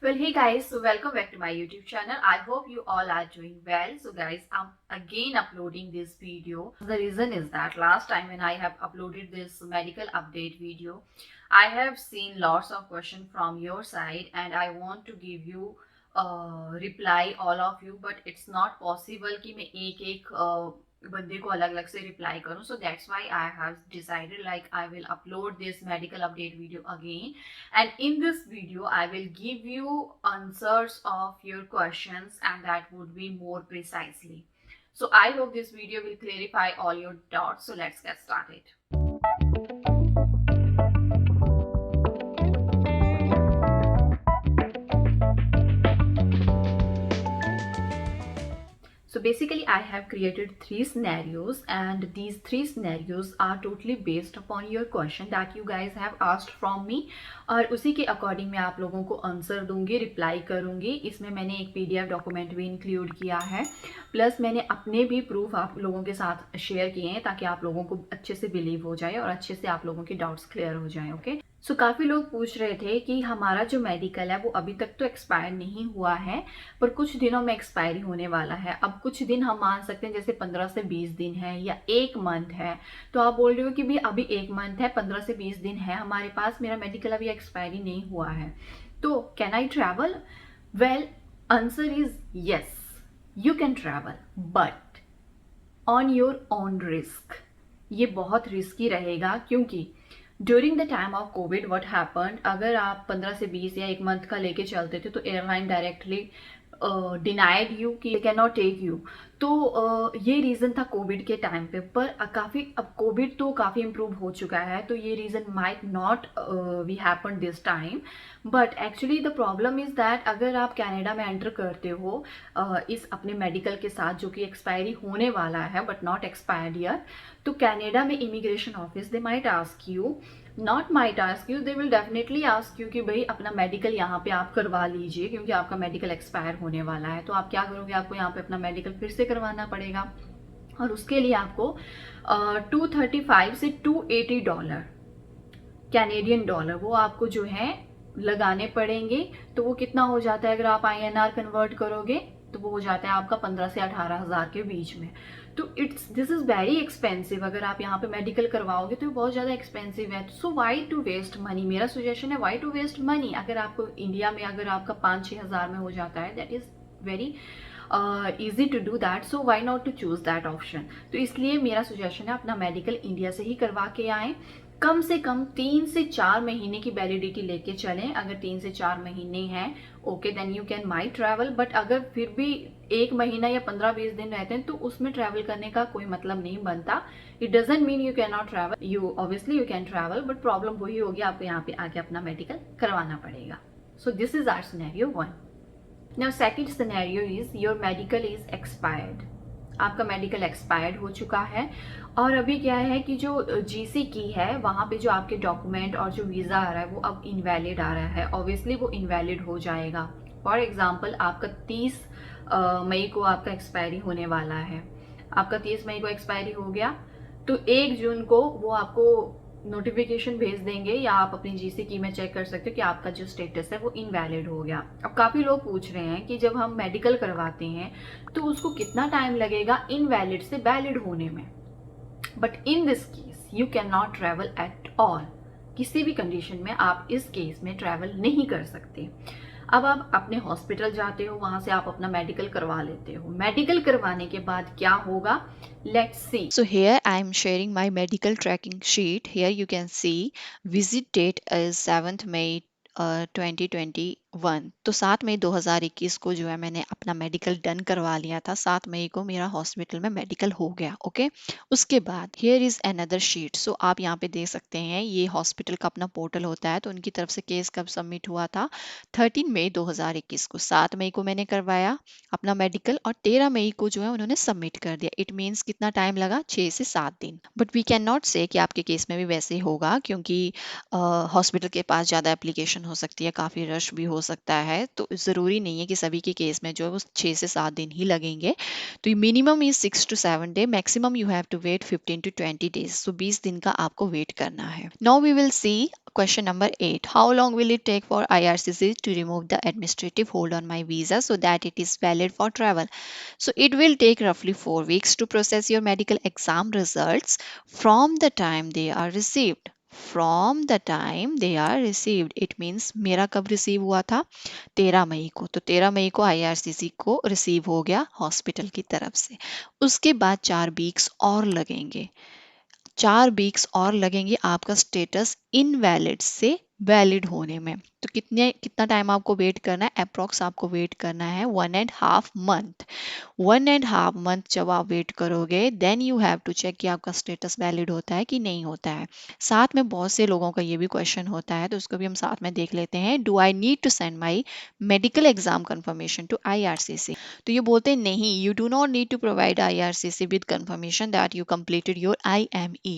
Well, hey guys, so welcome back to my YouTube channel. I hope you all are doing well. So guys, I'm again uploading this video. The reason is that last time when I have uploaded this medical update video, I have seen lots of questions from your side and I want to give you reply all of you, but it's not possible कि मैं एक बंदे को अलग अलग से reply करूं. So that's why I have decided like I will upload this medical update video again, and in this video I will give you answers of your questions and that would be more precisely. So I hope this video will clarify all your doubts. So let's get started. So basically I have created 3 scenarios and these 3 scenarios are totally based upon your question that you guys have asked from me, और उसी के according मैं आप लोगों को answer दूंगी, reply करूंगी. इसमें मैंने एक PDF डॉक्यूमेंट भी इंक्लूड किया है, प्लस मैंने अपने भी प्रूफ आप लोगों के साथ शेयर किए हैं ताकि आप लोगों को अच्छे से बिलीव हो जाए और अच्छे से आप लोगों के डाउट्स क्लियर हो जाए. ओके, सो काफ़ी लोग पूछ रहे थे कि हमारा जो मेडिकल है वो अभी तक तो एक्सपायर नहीं हुआ है पर कुछ दिनों में एक्सपायरी होने वाला है. अब कुछ दिन हम मान सकते हैं जैसे 15 से 20 दिन है या 1 मंथ है. तो आप बोल रहे हो कि भी अभी 1 मंथ है, 15 से 20 दिन है हमारे पास, मेरा मेडिकल अभी एक्सपायरी नहीं हुआ है, तो can I travel? Well, answer is yes, you can travel but on your own risk. ये बहुत रिस्की रहेगा क्योंकि during the time of Covid what happened, अगर आप 15 से 20 या 1 मंथ का लेके चलते थे तो एयरलाइन डायरेक्टली डिनाइड यू कि कैन नॉट टेक यू. तो ये रीज़न था कोविड के टाइम पे, पर काफ़ी अब कोविड तो काफ़ी इम्प्रूव हो चुका है तो ये reason might not we happen this time. But actually the problem is that अगर आप कनाडा में एंटर करते हो इस अपने मेडिकल के साथ जो कि एक्सपायरी होने वाला है बट नॉट एक्सपायर्ड ईयर, तो कनाडा में immigration office they might ask you, not might ask you, they will definitely ask you कि भाई अपना मेडिकल यहाँ पे आप करवा लीजिए क्योंकि आपका मेडिकल एक्सपायर होने वाला है. तो आप क्या करोगे, आपको यहाँ पे अपना मेडिकल फिर से करवाना पड़ेगा और उसके लिए आपको $235 से $280 कैनेडियन डॉलर वो आपको जो है लगाने पड़ेंगे. तो वो कितना हो जाता है अगर आप INR कन्वर्ट करोगे तो वो हो जाता है आपका 15 से 18 हज़ार के बीच में. तो दिस इज़ वेरी एक्सपेंसिव. अगर आप यहाँ पे मेडिकल करवाओगे तो बहुत ज़्यादा एक्सपेंसिव है. सो वाई टू वेस्ट मनी, मेरा सजेशन है वाई टू वेस्ट मनी. अगर आपको इंडिया में अगर आपका 5-6 हज़ार में हो जाता है, that is very easy to do that. So why not to choose that option. तो इसलिए मेरा सजेशन है अपना मेडिकल इंडिया से ही करवा के आएँ. कम से कम 3 से 4 महीने की वैलिडिटी लेके चलें. अगर 3 से 4 महीने हैं okay then you can my travel. But अगर फिर भी 1 महीना या 15-20 दिन रहते हैं तो उसमें ट्रैवल करने का कोई मतलब नहीं बनता. It doesn't mean you can not travel, you obviously you can travel but problem वही होगी, आपको यहाँ पे आके अपना मेडिकल करवाना पड़ेगा. So this is our scenario 1. Now second scenario is your medical is expired. आपका मेडिकल एक्सपायर्ड हो चुका है और अभी क्या है कि जो GC की है वहाँ पे जो आपके डॉक्यूमेंट और जो वीज़ा आ रहा है वो अब इनवैलिड आ रहा है. ऑब्वियसली वो इनवैलिड हो जाएगा. फॉर एग्जांपल आपका 30 मई को आपका एक्सपायरी होने वाला है, आपका 30 मई को एक्सपायरी हो गया तो 1 जून को वो आपको नोटिफिकेशन भेज देंगे या आप अपनी GC की में चेक कर सकते हो कि आपका जो स्टेटस है वो इनवैलिड हो गया. अब काफ़ी लोग पूछ रहे हैं कि जब हम मेडिकल करवाते हैं तो उसको कितना टाइम लगेगा इनवैलिड से वैलिड होने में. But in this case you can not travel at all. किसी भी कंडीशन में आप इस केस में ट्रैवल नहीं कर सकते. अब आप अपने हॉस्पिटल जाते हो, वहां से आप अपना मेडिकल करवा लेते हो. मेडिकल करवाने के बाद क्या होगा, let's see. So here I am sharing my medical tracking sheet. Here you can see visit date is 7th May 2021. तो 7 मई 2021 को जो है मैंने अपना मेडिकल डन करवा लिया था. 7 मई को मेरा हॉस्पिटल में मेडिकल हो गया. ओके, उसके बाद हियर इज अनदर शीट. सो आप यहाँ पे देख सकते हैं ये हॉस्पिटल का अपना पोर्टल होता है. तो उनकी तरफ से केस कब सबमिट हुआ था, 13 मई 2021 को. 7 मई को मैंने करवाया अपना मेडिकल और 13 मई को जो है उन्होंने सबमिट कर दिया. इट मीन्स कितना टाइम लगा, 6 से 7 दिन. बट वी कैन नॉट से कि आपके केस में भी वैसे ही होगा क्योंकि हॉस्पिटल के पास ज़्यादा एप्लीकेशन हो सकती है, काफ़ी रश भी हो सकता है, तो ज़रूरी नहीं है कि सभी के केस में जो है वो 6 से 7 दिन ही लगेंगे। तो minimum is 6 to 7 day, maximum you have to wait 15 to 20 days, so 20 दिन का आपको वेट करना है। Now we will see question number 8. How long will it take for IRCC to remove the administrative hold on my visa so that it is valid for travel? So it will take roughly 4 weeks to process your medical exam results from the time they are received. From the time they are received, it means मेरा कब receive हुआ था? 13 मई को। तो 13 मई को IRCC को receive हो गया हॉस्पिटल की तरफ से। उसके बाद 4 वीक्स और लगेंगे। 4 वीक्स और लगेंगे आपका स्टेटस इनवैलिड से वैलिड होने में। तो कितना टाइम आपको वेट करना है? अप्रॉक्स आपको वेट करना है 1.5 मंथ। 1.5 मंथ जब आप वेट करोगे, then you have to check कि आपका स्टेटस वैलिड होता है कि नहीं होता है। साथ में बहुत से लोगों का ये भी क्वेश्चन होता है, तो उसको भी हम साथ में देख लेते हैं। Do I need to send my medical exam confirmation to IRCC? तो ये बोलते हैं नहीं, you do not need to provide IRCC with confirmation that you completed your IME.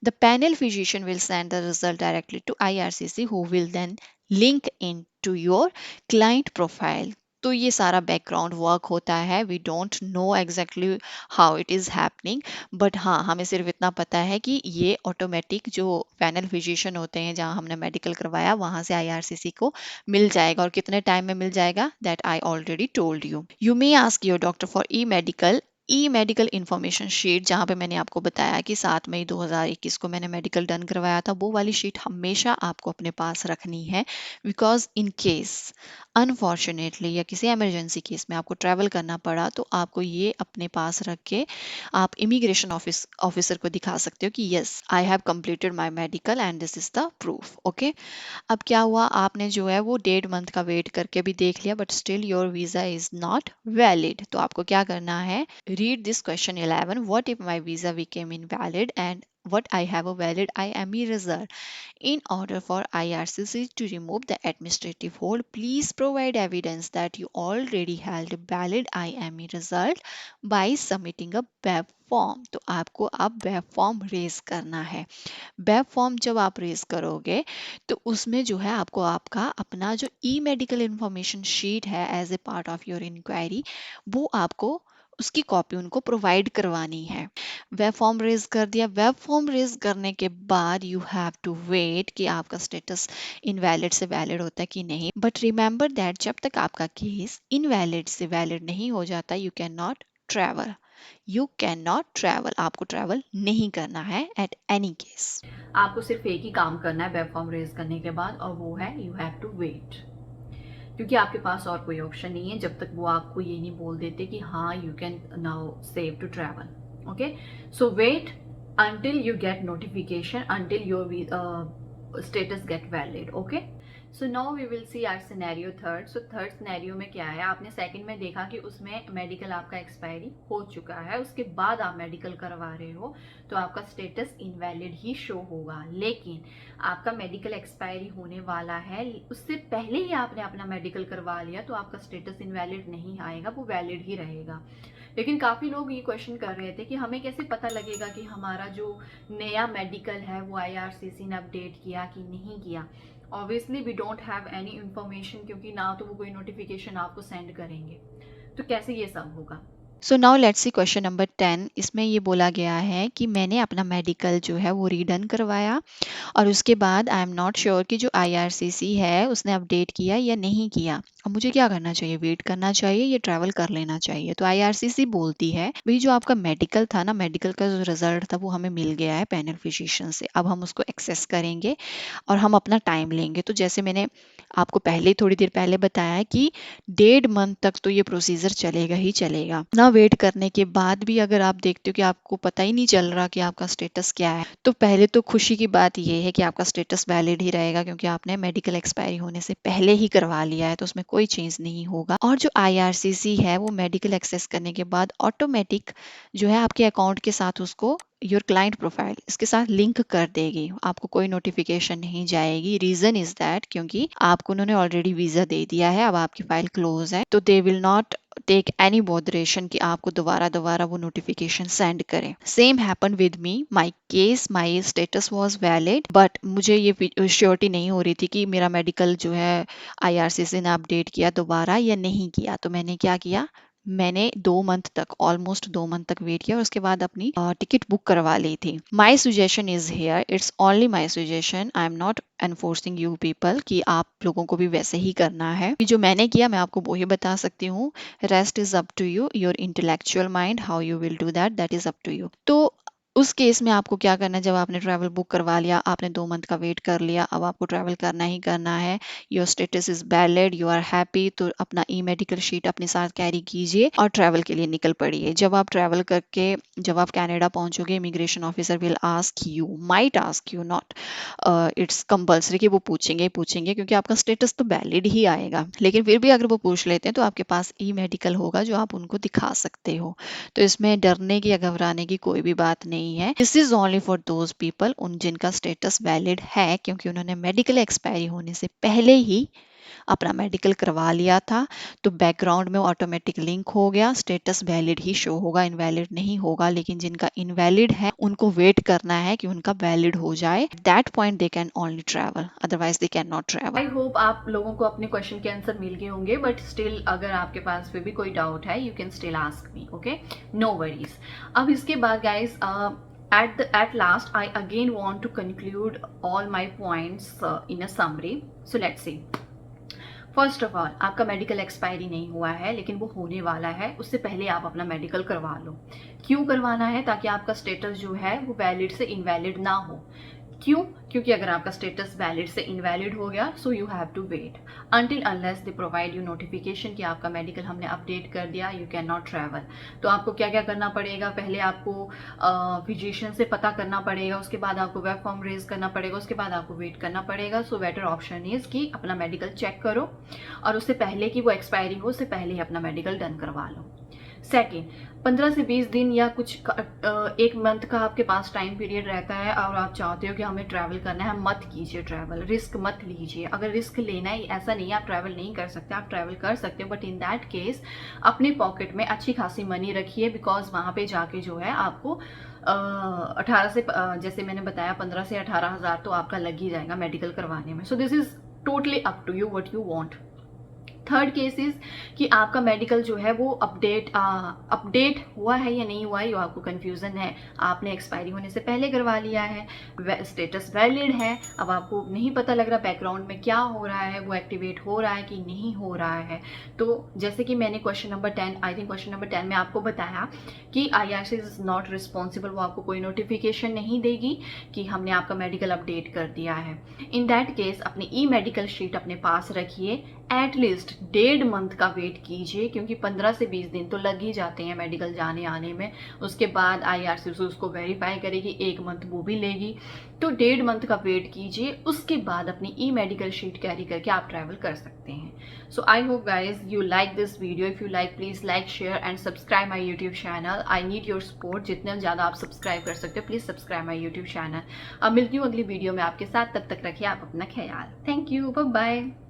The panel physician will send the result directly to IRCC, who will then link into your client profile. तो ये सारा background work होता है। We don't know exactly how it is happening, but हाँ, हमें सिर्फ इतना पता है कि ये ऑटोमेटिक जो पैनल फिजिशियन होते हैं जहाँ हमने मेडिकल करवाया वहाँ से IRCC को मिल जाएगा। और कितने टाइम में मिल जाएगा? That I already told you. You may ask your doctor for E medical information sheet, जहाँ पे मैंने आपको बताया कि 7 मई 2021 को मैंने मेडिकल डन करवाया था, वो वाली शीट हमेशा आपको अपने पास रखनी है। बिकॉज इन केस अनफॉर्चुनेटली या किसी इमरजेंसी केस में आपको ट्रैवल करना पड़ा, तो आपको ये अपने पास रख के आप इमिग्रेशन ऑफिसर को दिखा सकते हो कि yes, I have completed my medical and this is the proof. Okay, अब क्या हुआ, आपने जो है वो 1.5 मंथ का वेट करके भी देख लिया, but still your visa is not valid. तो आपको क्या करना है? Read this question 11. What if my visa became invalid and what I have a valid IME result? In order for IRCC to remove the administrative hold, please provide evidence that you already held a valid IME result by submitting a web form. तो आपको अब web form raise करना है। Web form जब आप raise करोगे, तो उसमें जो है आपको आपका अपना जो ई मेडिकल इंफॉर्मेशन शीट है as a part of your inquiry, वो आपको उसकी कॉपी उनको प्रोवाइड करवानी है। वेब फॉर्म रेज कर दिया। वेब फॉर्म रेज करने के बाद यू हैव टू वेट कि आपका स्टेटस इनवैलिड से वैलिड होता है कि नहीं। बट रिमेंबर दैट जब तक आपका केस इनवैलिड से वैलिड नहीं हो जाता, you can not travel. You can not travel, आपको ट्रैवल नहीं करना है एट एनी केस। आपको सिर्फ एक ही काम करना है वेब फॉर्म रेज करने के बाद, और वो है यू हैव टू वेट। क्योंकि आपके पास और कोई ऑप्शन नहीं है जब तक वो आपको ये नहीं बोल देते कि हाँ you can now safe to travel. Okay, so wait until you get notification, until your status get valid. Okay, so now we will see our scenario third. So third scenario में क्या है, आपने सेकंड में देखा कि उसमें medical आपका expiry हो चुका है, उसके बाद आप मेडिकल करवा रहे हो, तो आपका स्टेटस इनवैलिड ही शो होगा। लेकिन आपका मेडिकल एक्सपायरी होने वाला है, उससे पहले ही आपने अपना मेडिकल करवा लिया, तो आपका स्टेटस इनवैलिड नहीं आएगा, वो वैलिड ही रहेगा। लेकिन काफ़ी लोग ये क्वेश्चन कर रहे थे कि हमें कैसे पता लगेगा कि हमारा जो नया मेडिकल है वो IRCC ने अपडेट किया कि नहीं किया। Obviously we don't have any information, क्योंकि ना तो वो कोई नोटिफिकेशन आपको सेंड करेंगे, तो कैसे ये सब होगा। So now let's see question number 10। इसमें ये बोला गया है कि मैंने अपना मेडिकल जो है वो रीडन करवाया, और उसके बाद आई एम नॉट श्योर कि जो IRCC है उसने अपडेट किया या नहीं किया। अब मुझे क्या करना चाहिए? वेट करना चाहिए या ट्रैवल कर लेना चाहिए? तो IRCC बोलती है भाई जो आपका मेडिकल था ना, मेडिकल का जो रिजल्ट था वो हमें मिल गया है पैनल फिजिशियन से, अब हम उसको एक्सेस करेंगे और हम अपना टाइम लेंगे। तो जैसे मैंने आपको पहले थोड़ी देर पहले बताया कि 1.5 मंथ तक तो ये प्रोसीजर चलेगा ही चलेगा ना। वेट करने के बाद भी अगर आप देखते हो कि आपको पता ही नहीं चल रहा कि आपका स्टेटस क्या है, तो पहले तो खुशी की बात ये है कि आपका स्टेटस वैलिड ही रहेगा, क्योंकि आपने मेडिकल एक्सपायरी होने से पहले ही करवा लिया है, तो उसमें कोई चेंज नहीं होगा। और जो IRCC है वो मेडिकल एक्सेस करने के बाद ऑटोमेटिक जो है आपके अकाउंट के साथ उसको योर क्लाइंट प्रोफाइल इसके साथ लिंक कर देगी, आपको कोई नोटिफिकेशन नहीं जाएगी। रीजन इज दैट क्योंकि आपको उन्होंने ऑलरेडी वीजा दे दिया है, अब आपकी फाइल क्लोज है, तो they will not take any botheration कि आपको दोबारा दोबारा वो नोटिफिकेशन सेंड करें। Same happen with me, my case, my status was valid, but मुझे ये श्योरिटी नहीं हो रही थी कि मेरा मेडिकल जो है IRCC ने अपडेट किया दोबारा या नहीं किया। तो मैंने क्या किया, मैंने 2 मंथ तक, ऑलमोस्ट 2 मंथ तक वेट किया और उसके बाद अपनी टिकट बुक करवा ली थी। My suggestion is here, it's only my suggestion, I am not enforcing you people कि आप लोगों को भी वैसे ही करना है। जो मैंने किया मैं आपको वो ही बता सकती हूँ। Rest is up to you, your intellectual mind, how you will do that, that is up to you. तो उस केस में आपको क्या करना है, जब आपने ट्रैवल बुक करवा लिया, आपने 2 मंथ का वेट कर लिया, अब आपको ट्रैवल करना ही करना है, your status is valid, you are happy, तो अपना मेडिकल शीट अपने साथ कैरी कीजिए और ट्रैवल के लिए निकल पड़िए। जब आप ट्रैवल करके जब आप कनाडा पहुंचोगे, immigration officer will ask you, might ask you, not it's compulsory कि वो पूछेंगे क्योंकि आपका स्टेटस तो वैलिड ही आएगा, लेकिन फिर भी अगर वो पूछ लेते हैं तो आपके पास मेडिकल होगा जो आप उनको दिखा सकते हो। तो इसमें डरने की या घबराने की कोई भी बात नहीं है। This is only for those people उन जिनका स्टेटस वैलिड है, क्योंकि उन्होंने मेडिकल एक्सपायरी होने से पहले ही अपना मेडिकल करवा लिया था, तो बैकग्राउंड में ऑटोमेटिक लिंक हो गया, स्टेटस वैलिड ही शो होगा, इनवैलिड नहीं होगा। लेकिन जिनका इनवैलिड है उनको वेट करना है कि उनका वैलिड हो जाए, that point they can only travel, otherwise they can not travel. I hope आप लोगों को अपने क्वेश्चन के आंसर मिल गए होंगे, बट स्टिल अगर आपके पास फिर भी कोई डाउट है, you can still ask me, okay, no worries. अब इसके बाद guys, at last I again want to conclude all my points in a summary. So let's see. First of all, आपका मेडिकल एक्सपायरी नहीं हुआ है, लेकिन वो होने वाला है, उससे पहले आप अपना मेडिकल करवा लो। क्यों करवाना है? ताकि आपका स्टेटस जो है वो वैलिड से इनवैलिड ना हो। क्यों? क्योंकि अगर आपका स्टेटस वैलिड से इनवैलिड हो गया, so you have to wait until unless they provide you notification कि आपका मेडिकल हमने अपडेट कर दिया, यू कैन नॉट ट्रैवल। तो आपको क्या क्या करना पड़ेगा? पहले आपको फिजिशियन से पता करना पड़ेगा, उसके बाद आपको वेब फॉर्म रेज करना पड़ेगा, उसके बाद आपको वेट करना पड़ेगा। सो बेटर ऑप्शन इज कि अपना मेडिकल चेक करो और उससे पहले कि वो एक्सपायरी हो, उससे पहले ही अपना मेडिकल डन करवा लो। सेकेंड, 15 से 20 दिन या कुछ 1 मंथ का आपके पास टाइम पीरियड रहता है और आप चाहते हो कि हमें ट्रैवल करना है, मत कीजिए ट्रैवल, रिस्क मत लीजिए। अगर रिस्क लेना है, ऐसा नहीं है आप ट्रैवल नहीं कर सकते, आप ट्रैवल कर सकते हो, बट इन दैट केस अपने पॉकेट में अच्छी खासी मनी रखिए, बिकॉज वहाँ पे जाके जो है आपको 18 से जैसे मैंने बताया 15 से 18 हज़ार तो आपका लग ही जाएगा मेडिकल करवाने में। So this is totally up to you what you want. Third case is कि आपका मेडिकल जो है वो अपडेट हुआ है या नहीं हुआ है, ये आपको कंफ्यूजन है, आपने एक्सपायरी होने से पहले करवा लिया है, स्टेटस वैलिड है, अब आपको नहीं पता लग रहा बैकग्राउंड में क्या हो रहा है, वो एक्टिवेट हो रहा है कि नहीं हो रहा है। तो जैसे कि मैंने question number 10, I think question number 10 में आपको बताया कि IRCC इज नॉट रिस्पॉन्सिबल, वो आपको कोई नोटिफिकेशन नहीं देगी कि हमने आपका मेडिकल अपडेट कर दिया है। इन दैट केस अपनी मेडिकल शीट अपने पास रखिए, एटलीस्ट 1.5 मंथ का वेट कीजिए, क्योंकि 15 से 20 दिन तो लग ही जाते हैं मेडिकल जाने आने में। उसके बाद IRCC उसको वेरीफाई करेगी, 1 मंथ वो भी लेगी, तो 1.5 मंथ का वेट कीजिए, उसके बाद अपनी मेडिकल शीट कैरी करके आप ट्रैवल कर सकते हैं। So I hope guys you like this video. If you like, please like, share and subscribe my YouTube channel. I need your support, जितने ज़्यादा आप सब्सक्राइब कर सकते हो, please subscribe my YouTube channel. अब मिलती हूँ अगली वीडियो में आपके साथ, तब तक रखिए आप अपना ख्याल। Thank you, bye bye.